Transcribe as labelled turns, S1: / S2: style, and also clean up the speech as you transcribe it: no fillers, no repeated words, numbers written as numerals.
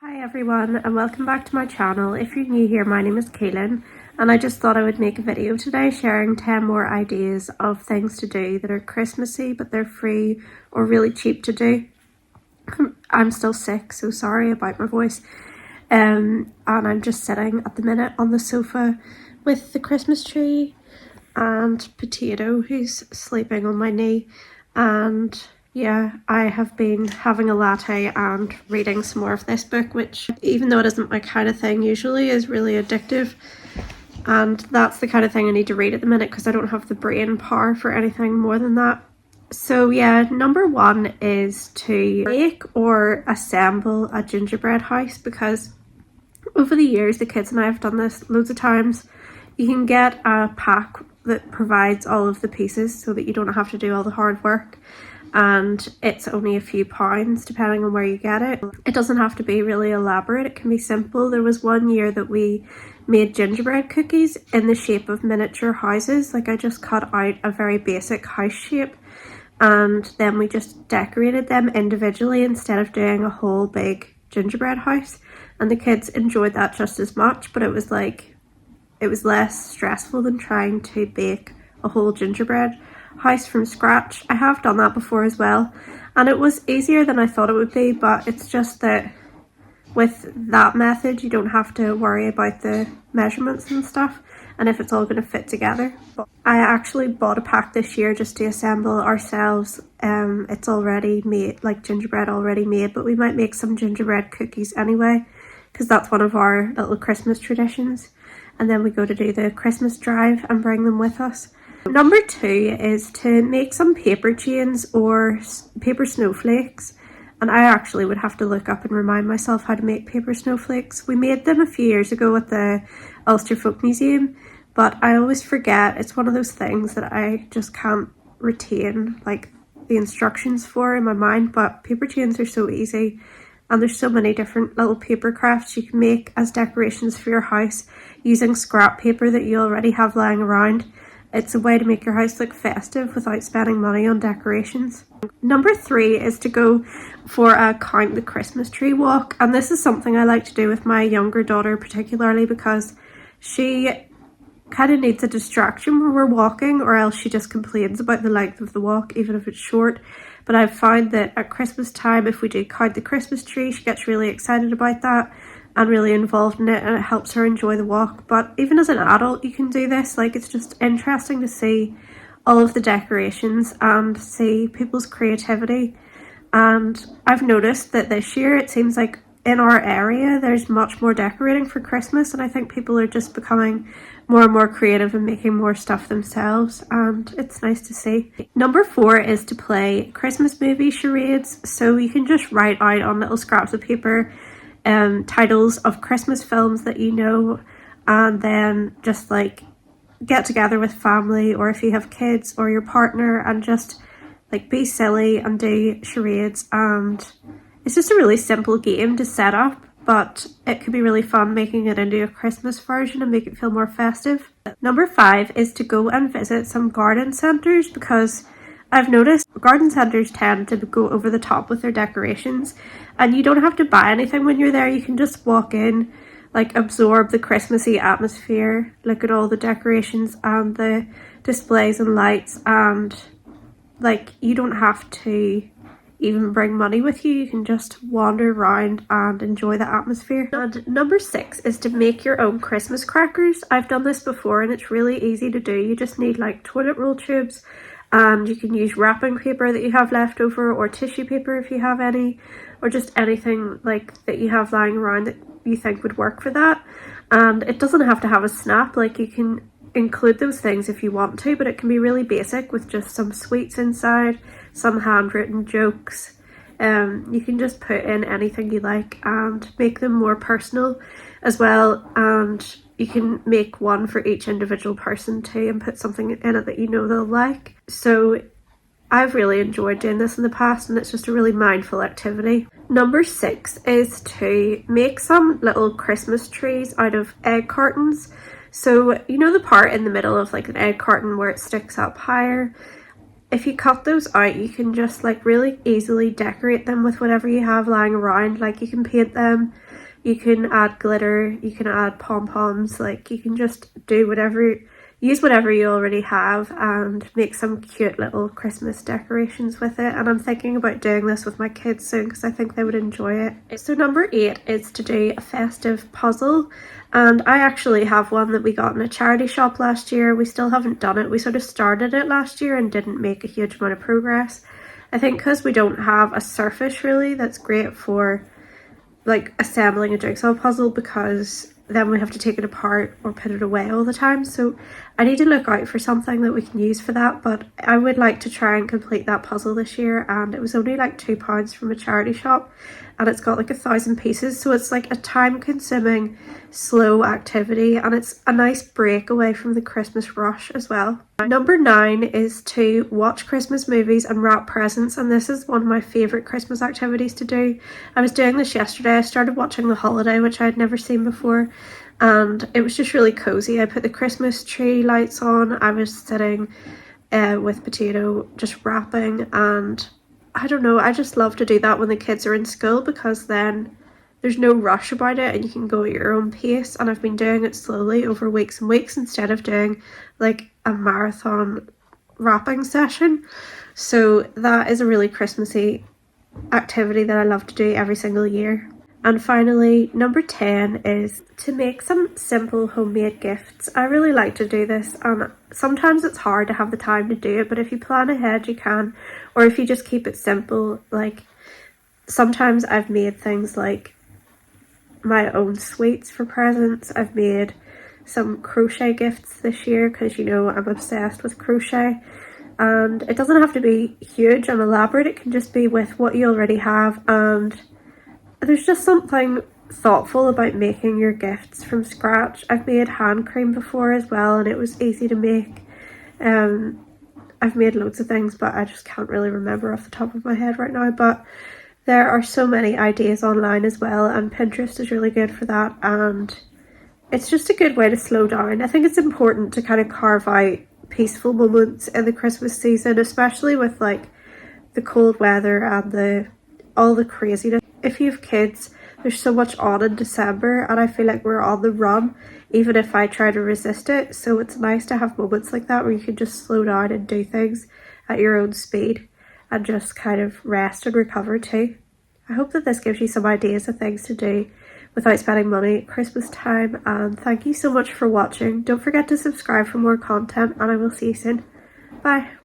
S1: Hi everyone and welcome back to my channel. If you're new here, my name is Kaylin and I just thought I would make a video today sharing 10 more ideas of things to do that are Christmassy but they're free or really cheap to do. I'm still sick, so sorry about my voice. And I'm just sitting at the minute on the sofa with the Christmas tree and Potato, who's sleeping on my knee. And yeah, I have been having a latte and reading some more of this book, which, even though it isn't my kind of thing usually, is really addictive. And that's the kind of thing I need to read at the minute because I don't have the brain power for anything more than that. So yeah, number one is to make or assemble a gingerbread house, because over the years the kids and I have done this loads of times. You can get a pack that provides all of the pieces so that you don't have to do all the hard work, and it's only a few pounds depending on where you get it. It doesn't have to be really elaborate, it can be simple. There was one year that we made gingerbread cookies in the shape of miniature houses. Like, I just cut out a very basic house shape and then we just decorated them individually instead of doing a whole big gingerbread house, and the kids enjoyed that just as much, but it was less stressful than trying to bake a whole gingerbread house from scratch. I have done that before as well and it was easier than I thought it would be, but it's just that with that method you don't have to worry about the measurements and stuff and if it's all going to fit together. I actually bought a pack this year just to assemble ourselves. It's already made, like gingerbread already made, but we might make some gingerbread cookies anyway because that's one of our little Christmas traditions, and then we go to do the Christmas drive and bring them with us. Number two is to make some paper chains or paper snowflakes, and I actually would have to look up and remind myself how to make paper snowflakes. We made them a few years ago at the Ulster Folk Museum, but I always forget. It's one of those things that I just can't retain like the instructions for in my mind, but paper chains are so easy. And there's so many different little paper crafts you can make as decorations for your house using scrap paper that you already have lying around. It's a way to make your house look festive without spending money on decorations. Number three is to go for a count the Christmas tree walk. And this is something I like to do with my younger daughter particularly because she kind of needs a distraction when we're walking, or else she just complains about the length of the walk even if it's short. But I've found that at Christmas time, if we do count the Christmas tree, she gets really excited about that and really involved in it, and it helps her enjoy the walk. But even as an adult you can do this. Like, it's just interesting to see all of the decorations and see people's creativity. And I've noticed that this year it seems like in our area there's much more decorating for Christmas, and I think people are just becoming more and more creative and making more stuff themselves, and it's nice to see. Number four is to play Christmas movie charades. So you can just write out on little scraps of paper titles of Christmas films that you know, and then just like get together with family, or if you have kids or your partner, and just like be silly and do charades. And it's just a really simple game to set up, but it could be really fun making it into a Christmas version and make it feel more festive. Number five is to go and visit some garden centres, because I've noticed garden centres tend to go over the top with their decorations, and you don't have to buy anything when you're there. You can just walk in, like absorb the Christmassy atmosphere, look at all the decorations and the displays and lights, and like you don't have to even bring money with you. You can just wander around and enjoy the atmosphere. And number six is to make your own Christmas crackers. I've done this before and it's really easy to do. You just need like toilet roll tubes, and you can use wrapping paper that you have left over, or tissue paper if you have any, or just anything like that you have lying around that you think would work for that. And it doesn't have to have a snap. Like, you can include those things if you want to, but it can be really basic with just some sweets inside, some handwritten jokes. You can just put in anything you like and make them more personal as well, and you can make one for each individual person too and put something in it that you know they'll like. So I've really enjoyed doing this in the past, and it's just a really mindful activity. Number six is to make some little Christmas trees out of egg cartons. So you know the part in the middle of like an egg carton where it sticks up higher? If you cut those out, you can just like really easily decorate them with whatever you have lying around. Like you can paint them, you can add glitter, you can add pom-poms, like you can just do whatever, use whatever you already have and make some cute little Christmas decorations with it. And I'm thinking about doing this with my kids soon because I think they would enjoy it. So number 8 is to do a festive puzzle, and I actually have one that we got in a charity shop last year. We still haven't done it. We sort of started it last year and didn't make a huge amount of progress. I think because we don't have a surface really that's great for like assembling a jigsaw puzzle, because then we have to take it apart or put it away all the time. So I need to look out for something that we can use for that, but I would like to try and complete that puzzle this year. And it was only like £2 from a charity shop, and it's got like 1,000 pieces, so it's like a time-consuming slow activity, and it's a nice break away from the Christmas rush as well. Number 9 is to watch Christmas movies and wrap presents, and this is one of my favourite Christmas activities to do. I was doing this yesterday. I started watching The Holiday, which I had never seen before, and it was just really cozy. I put the Christmas tree lights on. I was sitting with Potato just wrapping, and I don't know, I just love to do that when the kids are in school, because then there's no rush about it and you can go at your own pace. And I've been doing it slowly over weeks and weeks instead of doing like a marathon wrapping session. So that is a really Christmassy activity that I love to do every single year. And finally, number 10 is to make some simple homemade gifts. I really like to do this, and sometimes it's hard to have the time to do it, but if you plan ahead you can, or if you just keep it simple. Like sometimes I've made things like my own sweets for presents. I've made some crochet gifts this year because, you know, I'm obsessed with crochet, and it doesn't have to be huge and elaborate. It can just be with what you already have, and there's just something thoughtful about making your gifts from scratch. I've made hand cream before as well, and it was easy to make. I've made loads of things, but I just can't really remember off the top of my head right now. But there are so many ideas online as well, and Pinterest is really good for that, and it's just a good way to slow down. I think it's important to kind of carve out peaceful moments in the Christmas season, especially with like the cold weather and all the craziness. If you have kids, there's so much on in December, and I feel like we're on the run even if I try to resist it. So it's nice to have moments like that where you can just slow down and do things at your own speed and just kind of rest and recover too. I hope that this gives you some ideas of things to do without spending money at Christmas time, and thank you so much for watching. Don't forget to subscribe for more content, and I will see you soon. Bye.